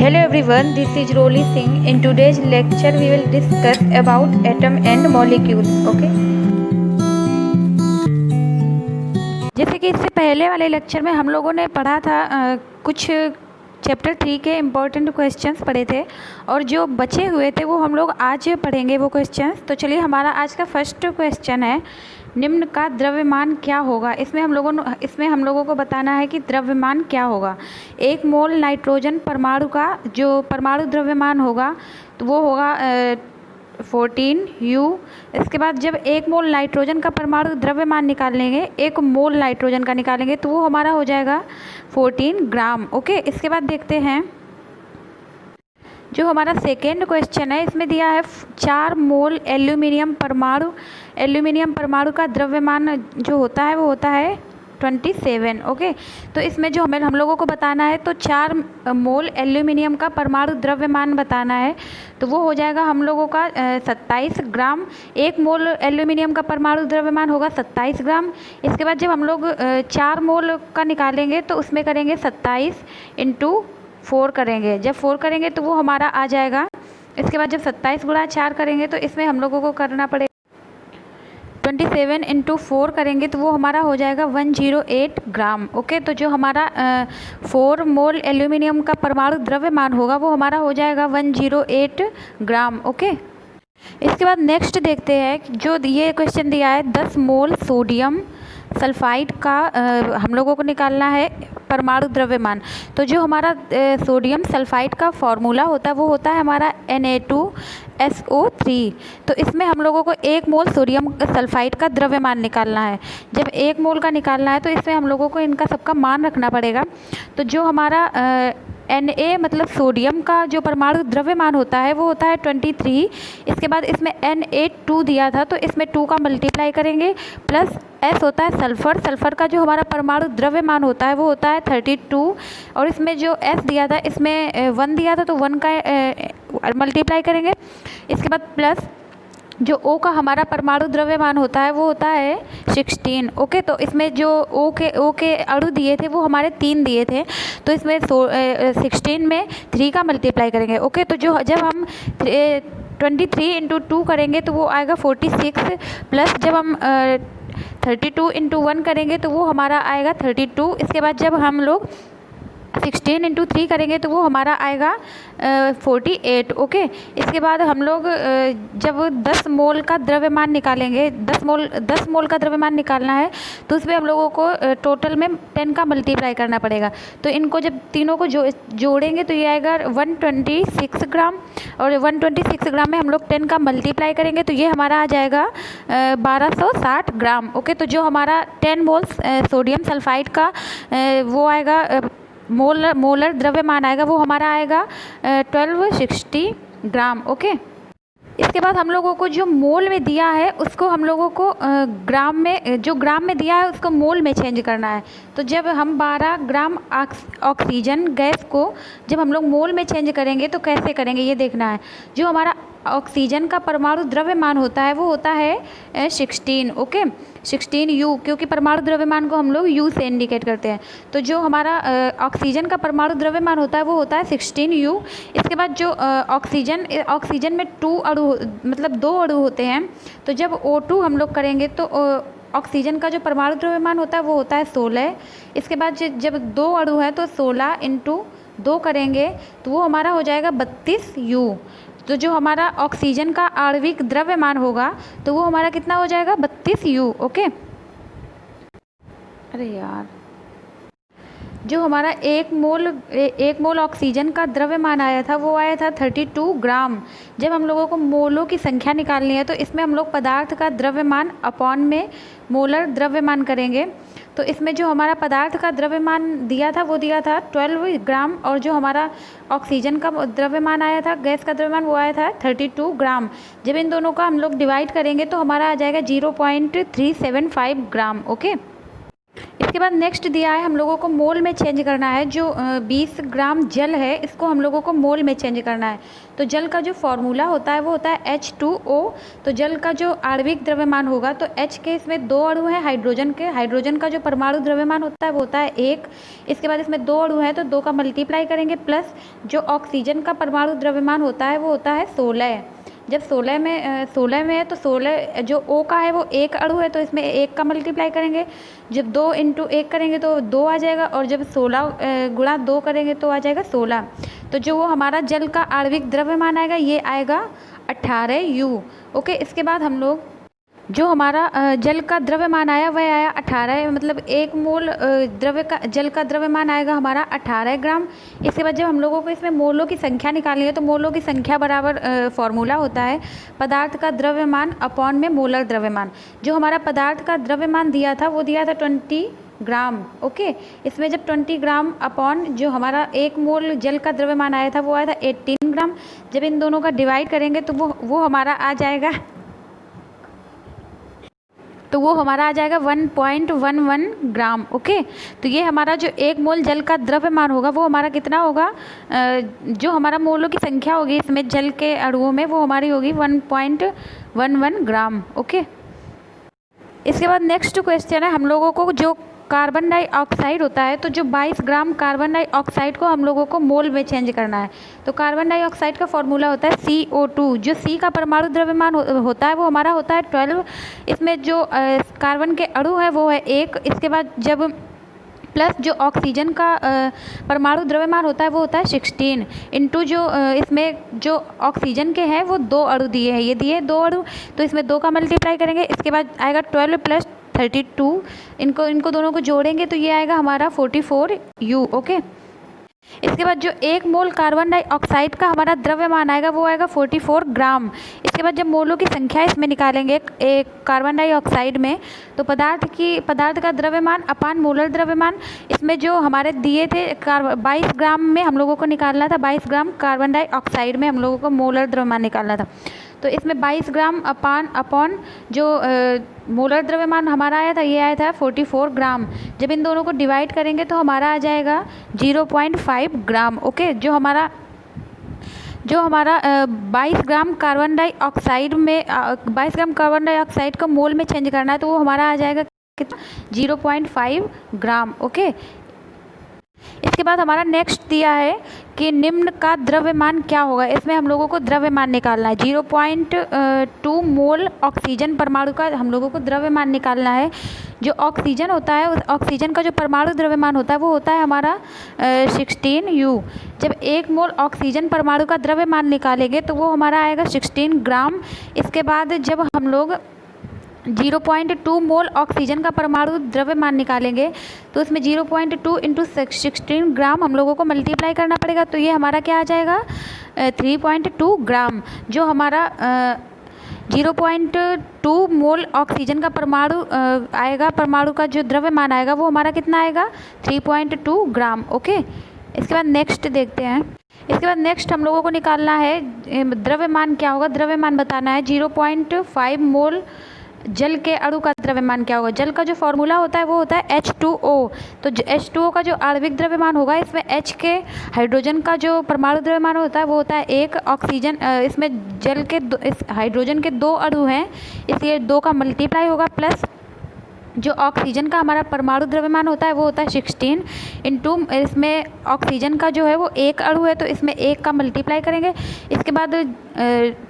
Hello everyone, this is Rolly Singh. In today's lecture, we will discuss about atom and molecules. Okay? जैसे कि इससे पहले वाले lecture में हम लोगों ने पढ़ा था कुछ चैप्टर 3 के इम्पोर्टेंट क्वेश्चंस पढ़े थे और जो बचे हुए थे वो हम लोग आज पढ़ेंगे वो क्वेश्चंस। तो चलिए, हमारा आज का फर्स्ट क्वेश्चन है, निम्न का द्रव्यमान क्या होगा। इसमें हम लोगों को बताना है कि द्रव्यमान क्या होगा। 1 मोल नाइट्रोजन परमाणु का जो परमाणु द्रव्यमान होगा तो वो होगा 14 U। इसके बाद जब 1 मोल नाइट्रोजन का परमाणु द्रव्यमान निकालेंगे, 1 मोल नाइट्रोजन का निकालेंगे तो वो हमारा हो जाएगा 14 ग्राम। ओके, इसके बाद देखते हैं जो हमारा सेकेंड क्वेश्चन है, इसमें दिया है 4 मोल एल्यूमिनियम परमाणु का द्रव्यमान जो होता है वो होता है 27। ओके, तो इसमें जो हम लोगों को बताना है तो 4 मोल एल्यूमिनियम का परमाणु द्रव्यमान बताना है तो वो हो जाएगा हम लोगों का 27 ग्राम। 1 मोल एल्यूमिनियम का परमाणु द्रव्यमान होगा 27 ग्राम। इसके बाद जब हम लोग 4 मोल का निकालेंगे तो उसमें करेंगे 27 × 4 करेंगे। जब 4 करेंगे तो वो हमारा आ जाएगा। इसके बाद जब 27 × 4 करेंगे तो इसमें हम लोगों को करना पड़ेगा 27 × 4 करेंगे तो वो हमारा हो जाएगा 108 ग्राम। ओके, तो जो हमारा 4 मोल एल्यूमिनियम का परमाणु द्रव्यमान होगा वो हमारा हो जाएगा 108 ग्राम। ओके, इसके बाद नेक्स्ट देखते हैं जो ये क्वेश्चन दिया है 10 मोल सोडियम सल्फाइड का हम लोगों को निकालना है परमाणु द्रव्यमान। तो जो हमारा सोडियम सल्फाइड का फॉर्मूला होता है वो होता है हमारा Na2SO3। तो इसमें हम लोगों को 1 मोल सोडियम सल्फाइड का द्रव्यमान निकालना है। जब 1 मोल का निकालना है तो इसमें हम लोगों को इनका सबका मान रखना पड़ेगा। तो जो हमारा Na मतलब सोडियम का जो परमाणु द्रव्यमान होता है वो होता है 23। इसके बाद इसमें Na2 दिया था तो इसमें 2 का मल्टीप्लाई करेंगे, प्लस S होता है सल्फ़र का जो हमारा परमाणु द्रव्यमान होता है वो होता है 32। और इसमें जो S दिया था इसमें 1 दिया था तो 1 का मल्टीप्लाई करेंगे। इसके बाद प्लस जो O का हमारा परमाणु द्रव्यमान होता है वो होता है 16। ओके, तो इसमें जो O के अणु दिए थे वो हमारे 3 दिए थे तो इसमें 16 में 3 का मल्टीप्लाई करेंगे। ओके, तो जब हम 23 × 2 करेंगे तो वो आएगा 46, प्लस जब हम 32 × 1 करेंगे तो वो हमारा आएगा 32। इसके बाद जब हम लोग 16 × 3 करेंगे तो वो हमारा आएगा 48। ओके, इसके बाद हम लोग जब 10 मोल का द्रव्यमान निकालेंगे, 10 मोल का द्रव्यमान निकालना है तो उसमें हम लोगों को टोटल में 10 का मल्टीप्लाई करना पड़ेगा। तो इनको जब तीनों को जोड़ेंगे तो ये आएगा 126 ग्राम, और 126 ग्राम में हम लोग 10 का मल्टीप्लाई करेंगे तो ये हमारा आ जाएगा 1260 ग्राम। ओके, तो जो हमारा 10 मोल सोडियम सल्फाइड का वो आएगा मोलर द्रव्यमान आएगा वो हमारा आएगा 1260 ग्राम। ओके, इसके बाद हम लोगों को जो मोल में दिया है उसको हम लोगों को ग्राम में दिया है उसको मोल में चेंज करना है। तो जब हम 12 ग्राम ऑक्सीजन गैस को जब हम लोग मोल में चेंज करेंगे तो कैसे करेंगे ये देखना है। जो हमारा ऑक्सीजन का परमाणु द्रव्यमान होता है वो होता है 16। ओके, 16 U, क्योंकि परमाणु द्रव्यमान को हम लोग U से इंडिकेट करते हैं। तो जो हमारा ऑक्सीजन का परमाणु द्रव्यमान होता है वो होता है 16 U। इसके बाद जो ऑक्सीजन में 2 अणु मतलब 2 अणु होते हैं तो जब O2 हम लोग करेंगे तो ऑक्सीजन का जो परमाणु द्रव्यमान होता है वो होता है 16। इसके बाद जब 2 अणु है तो 16 × 2 करेंगे तो वो हमारा हो जाएगा 32 U। तो जो हमारा ऑक्सीजन का आणविक द्रव्यमान होगा तो वो हमारा कितना हो जाएगा 32 U। ओके, अरे यार, जो हमारा 1 मोल ऑक्सीजन का द्रव्यमान आया था वो आया था 32 ग्राम। जब हम लोगों को मोलों की संख्या निकालनी है तो इसमें हम लोग पदार्थ का द्रव्यमान अपॉन में मोलर द्रव्यमान करेंगे। तो इसमें जो हमारा पदार्थ का द्रव्यमान दिया था वो दिया था 12 ग्राम, और जो हमारा ऑक्सीजन का द्रव्यमान आया था, गैस का द्रव्यमान, वो आया था 32 ग्राम। जब इन दोनों का हम लोग डिवाइड करेंगे तो हमारा आ जाएगा 0.375 ग्राम। ओके, इसके बाद नेक्स्ट दिया है हम लोगों को मोल में चेंज करना है। जो 20 ग्राम जल है इसको हम लोगों को मोल में चेंज करना है। तो जल का जो फॉर्मूला होता है वो होता है H2O। तो जल का जो आणविक द्रव्यमान होगा, तो H के इसमें 2 अणु हैं हाइड्रोजन के। हाइड्रोजन का जो परमाणु द्रव्यमान होता है वो होता है 1। इसके बाद इसमें 2 अणु हैं तो 2 का मल्टीप्लाई करेंगे, प्लस जो ऑक्सीजन का परमाणु द्रव्यमान होता है वो होता है 16। जब 16 में है तो 16 जो O का है वो 1 अणु है तो इसमें 1 का मल्टीप्लाई करेंगे। जब 2 × 1 करेंगे तो 2 आ जाएगा, और जब 16 गुणा 2 करेंगे तो आ जाएगा 16। तो जो वो हमारा जल का आणविक द्रव्यमान आएगा ये आएगा 18U। ओके, इसके बाद हम लोग जो हमारा जल का द्रव्यमान आया वह आया 18, मतलब 1 मोल जल का द्रव्यमान आएगा हमारा 18 ग्राम। इसके बाद जब हम लोगों को इसमें मोलों की संख्या निकालनी है तो मोलों की संख्या बराबर फॉर्मूला होता है पदार्थ का द्रव्यमान अपॉन में मोलर द्रव्यमान। जो हमारा पदार्थ का द्रव्यमान दिया था वो दिया था 20 ग्राम। ओके, इसमें जब 20 ग्राम अपॉन जो हमारा 1 मोल जल का द्रव्यमान आया था वो आया था 18 ग्राम। जब इन दोनों का डिवाइड करेंगे तो वो हमारा आ जाएगा 1.11 ग्राम। ओके, तो ये हमारा जो 1 मोल जल का द्रव्यमान होगा वो हमारा कितना होगा, जो हमारा मोलों की संख्या होगी इसमें जल के अणुओं में वो हमारी होगी 1.11 ग्राम। ओके, इसके बाद नेक्स्ट क्वेश्चन है हम लोगों को जो कार्बन डाइऑक्साइड होता है, तो जो 22 ग्राम कार्बन डाइऑक्साइड को हम लोगों को मोल में चेंज करना है। तो कार्बन डाइऑक्साइड का फॉर्मूला होता है CO2। जो C का परमाणु द्रव्यमान होता है वो हमारा होता है 12। इसमें जो कार्बन के अणु है वो है 1। इसके बाद जब प्लस जो ऑक्सीजन का परमाणु द्रव्यमान होता है वो होता है 16 इंटू जो इसमें जो ऑक्सीजन के हैं वो 2 अणु दिए हैं, ये दिए 2 अणु, तो इसमें 2 का मल्टीप्लाई करेंगे। इसके बाद आएगा 12 + 32, इनको दोनों को जोड़ेंगे तो ये आएगा हमारा 44U। ओके, इसके बाद जो 1 मोल कार्बन डाइऑक्साइड का हमारा द्रव्यमान आएगा वो आएगा 44 ग्राम। इसके बाद जब मोलों की संख्या इसमें निकालेंगे एक कार्बन डाइऑक्साइड में, तो पदार्थ का द्रव्यमान अपान मोलर द्रव्यमान, इसमें जो हमारे दिए थे 22 ग्राम में हम लोगों को निकालना था, 22 ग्राम कार्बन डाइऑक्साइड में हम लोगों को मोलर द्रव्यमान निकालना था। तो इसमें 22 ग्राम अपॉन जो मोलर द्रव्यमान हमारा आया था ये आया था 44 ग्राम। जब इन दोनों को डिवाइड करेंगे तो हमारा आ जाएगा 0.5 ग्राम। ओके, जो हमारा 22 ग्राम कार्बन डाइऑक्साइड में 22 ग्राम कार्बन डाइऑक्साइड को मोल में चेंज करना है तो वो हमारा आ जाएगा कितना, 0.5 ग्राम। ओके, इसके बाद हमारा नेक्स्ट दिया है कि निम्न का द्रव्यमान क्या होगा। इसमें हम लोगों को द्रव्यमान निकालना है। 0.2 मोल ऑक्सीजन परमाणु का हम लोगों को द्रव्यमान निकालना है। जो ऑक्सीजन होता है उस ऑक्सीजन का जो परमाणु द्रव्यमान होता है वो होता है हमारा 16U। जब 1 मोल ऑक्सीजन परमाणु का द्रव्यमान निकालेंगे तो वो हमारा आएगा 16 ग्राम। इसके बाद जब हम लोग 0.2 मोल ऑक्सीजन का परमाणु द्रव्यमान निकालेंगे तो उसमें 0.2 × 16 ग्राम हम लोगों को मल्टीप्लाई करना पड़ेगा, तो ये हमारा क्या आ जाएगा 3.2 ग्राम। जो हमारा 0.2 मोल ऑक्सीजन का परमाणु आएगा, परमाणु का जो द्रव्यमान आएगा वो हमारा कितना आएगा 3.2 ग्राम। ओके, इसके बाद नेक्स्ट देखते हैं। इसके बाद नेक्स्ट हम लोगों को निकालना है द्रव्यमान क्या होगा, द्रव्यमान बताना है। 0.5 मोल जल के अणु का द्रव्यमान क्या होगा। जल का जो फॉर्मूला होता है वो होता है H2O। तो H2O का जो आणविक द्रव्यमान होगा इसमें H के हाइड्रोजन का जो परमाणु द्रव्यमान होता है वो होता है 1। ऑक्सीजन इसमें जल के हाइड्रोजन के 2 अणु हैं इसलिए 2 का मल्टीप्लाई होगा, प्लस जो ऑक्सीजन का हमारा परमाणु द्रव्यमान होता है वो होता है 16 इंटू इसमें ऑक्सीजन का जो है वो 1 अणु है तो इसमें 1 का मल्टीप्लाई करेंगे। इसके बाद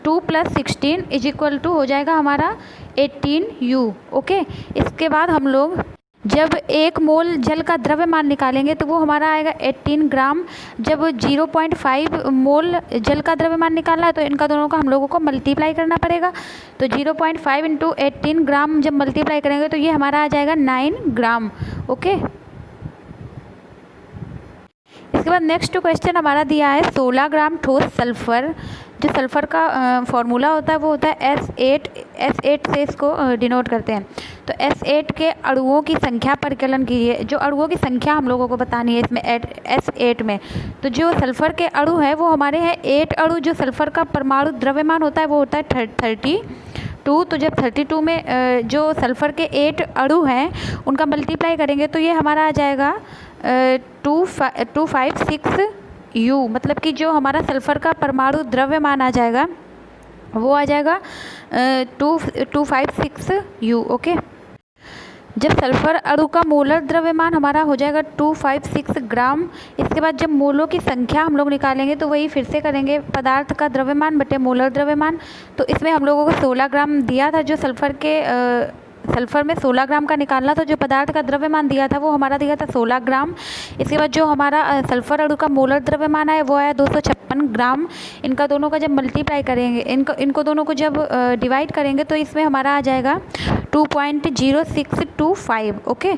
2 + 16 = हो जाएगा हमारा 18U। ओके, इसके बाद हम लोग जब 1 मोल जल का द्रव्यमान निकालेंगे तो वो हमारा आएगा 18 ग्राम। जब 0.5 मोल जल का द्रव्यमान निकालना है तो इनका दोनों का हम लोगों को मल्टीप्लाई करना पड़ेगा। तो 0.5 × 18 ग्राम जब मल्टीप्लाई करेंगे तो ये हमारा आ जाएगा 9 ग्राम। ओके, इसके बाद नेक्स्ट क्वेश्चन हमारा दिया है 16 ग्राम ठोस सल्फर। जो सल्फर का फॉर्मूला होता है वो होता है S8 से इसको डिनोट करते हैं। तो S8 के अणुओं की संख्या परिकलन कीजिए। जो अणुओं की संख्या हम लोगों को बतानी है इसमें S8 में, तो जो सल्फर के अणु है वो हमारे हैं 8 अणु। जो सल्फर का परमाणु द्रव्यमान होता है वो होता है 2, तो जब 32 में जो सल्फ़र के 8 अणु हैं उनका मल्टीप्लाई करेंगे तो ये हमारा आ जाएगा 256U, मतलब कि जो हमारा सल्फ़र का परमाणु द्रव्यमान आ जाएगा वो आ जाएगा 256U। ओके, जब सल्फ़र अणु का मोलर द्रव्यमान हमारा हो जाएगा 256 ग्राम, इसके बाद जब मोलों की संख्या हम लोग निकालेंगे तो वही फिर से करेंगे, पदार्थ का द्रव्यमान बटे मोलर द्रव्यमान। तो इसमें हम लोगों को 16 ग्राम दिया था, जो सल्फ़र में 16 ग्राम का निकालना था, जो पदार्थ का द्रव्यमान दिया था वो हमारा दिया था 16 ग्राम। इसके बाद जो हमारा सल्फ़र अणु का मोलर द्रव्यमान आया वो आया 256 ग्राम। इनका दोनों का जब मल्टीप्लाई करेंगे, इनको दोनों को जब डिवाइड करेंगे तो इसमें हमारा आ जाएगा 2.0625। ओके,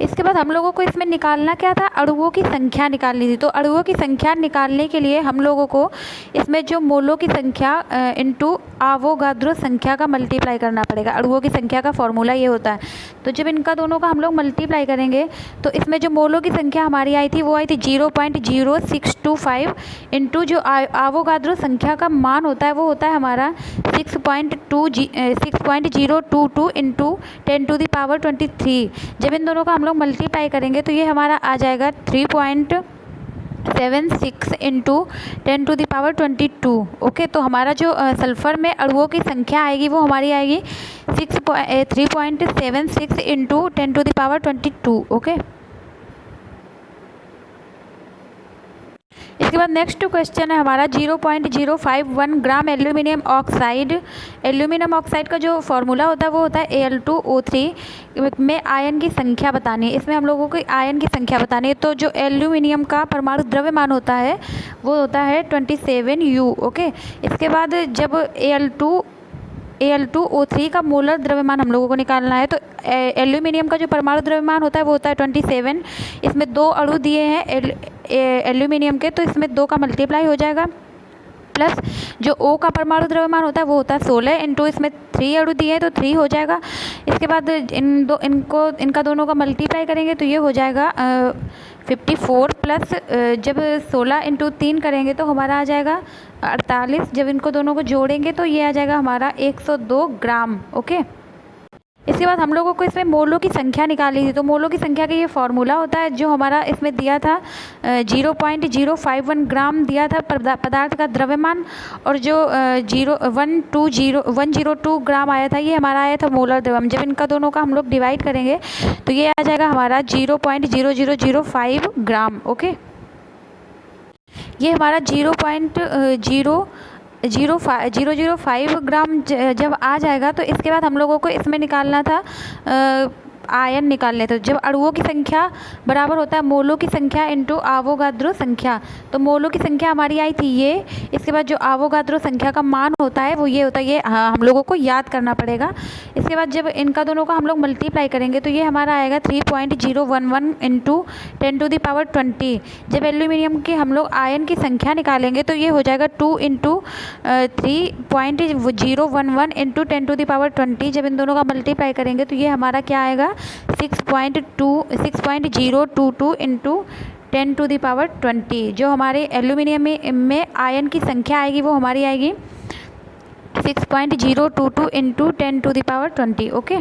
इसके बाद हम लोगों को इसमें निकालना क्या था, अणुओं की संख्या निकालनी थी। तो अणुओं की संख्या निकालने के लिए हम लोगों को इसमें जो मोलों की संख्या इनटू आवोगाद्रो संख्या का मल्टीप्लाई करना पड़ेगा। अणुओं की संख्या का फॉर्मूला ये होता है। तो जब इनका दोनों का हम लोग मल्टीप्लाई करेंगे तो इसमें जो मोलों की संख्या हमारी आई थी वो आई थी 0.0625 इंटू जो आवोगाद्रो संख्या का मान होता है वो होता है हमारा 6.022 इंटू 10⁻23। जब इन दोनों का हम लोग मल्टीप्लाई करेंगे तो ये हमारा आ जाएगा 3.76 इंटू 10⁻22। ओके, तो हमारा जो सल्फ़र में अणुओं की संख्या आएगी वो हमारी आएगी 3.76 इंटू 10⁻22। ओके, इसके बाद नेक्स्ट क्वेश्चन है हमारा 0.051 gram aluminium oxide. Aluminium oxide का जो फॉर्मूला होता है वो होता है Al2O3 में आयन की संख्या बतानी है। इसमें हम लोगों को आयन की संख्या बतानी है। तो जो एल्यूमिनियम का परमाणु द्रव्यमान होता है वो होता है 27U। ओके, इसके बाद जब Al2O3 का मोलर द्रव्यमान हम लोगों को निकालना है तो एल्यूमिनियम का जो परमाणु द्रव्यमान होता है वो होता है 27। इसमें 2 अणु दिए हैं एल्यूमिनियम के, तो इसमें 2 का मल्टीप्लाई हो जाएगा, प्लस जो O का परमाणु द्रव्यमान होता है वो होता है 16 इंटू इसमें 3 अणु दिए हैं तो 3 हो जाएगा। इसके बाद इनका दोनों का मल्टीप्लाई करेंगे तो ये हो जाएगा 54, प्लस जब 16 इंटू 3 करेंगे तो हमारा आ जाएगा 48। जब इनको दोनों को जोड़ेंगे तो ये आ जाएगा हमारा 102 ग्राम। ओके, इसके बाद हम लोगों को इसमें मोलों की संख्या निकाली थी। तो मोलों की संख्या का ये फॉर्मूला होता है जो हमारा इसमें दिया था 0.051 ग्राम दिया था पदार्थ का द्रव्यमान, और जो 102 ग्राम आया था ये हमारा आया था मोलर द्रव्यमान। जब इनका दोनों का हम लोग डिवाइड करेंगे तो ये आ जाएगा हमारा 0.0005 ग्राम। ओके, ये हमारा 0.005 ग्राम जब आ जाएगा तो इसके बाद हम लोगों को इसमें निकालना था आयन निकालने। तो जब अणुओं की संख्या बराबर होता है मोलों की संख्या इंटू आवोगाद्रो संख्या, तो मोलों की संख्या हमारी आई थी ये, इसके बाद जो आवोगाद्रो संख्या का मान होता है वो ये होता है, ये हम लोगों को याद करना पड़ेगा। इसके बाद जब इनका दोनों का हम लोग मल्टीप्लाई करेंगे तो ये हमारा आएगा 3.011 इंटू 10⁻20। जब एल्यूमिनियम की हम लोग आयन की संख्या निकालेंगे तो ये हो जाएगा 2 इंटू 3.011 इंटू 10⁻20। जब इन दोनों का मल्टीप्लाई करेंगे तो ये हमारा क्या आएगा 6.022 इंटू 10⁻20। जो हमारे एल्यूमिनियम में आयन की संख्या आएगी वो हमारी आएगी 6.022 इंटू 10⁻20। ओके,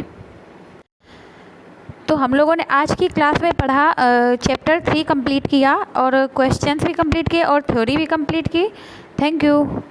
तो हम लोगों ने आज की क्लास में पढ़ा, चैप्टर 3 कंप्लीट किया और क्वेश्चंस भी कंप्लीट किए और थ्योरी भी कंप्लीट की। Thank you.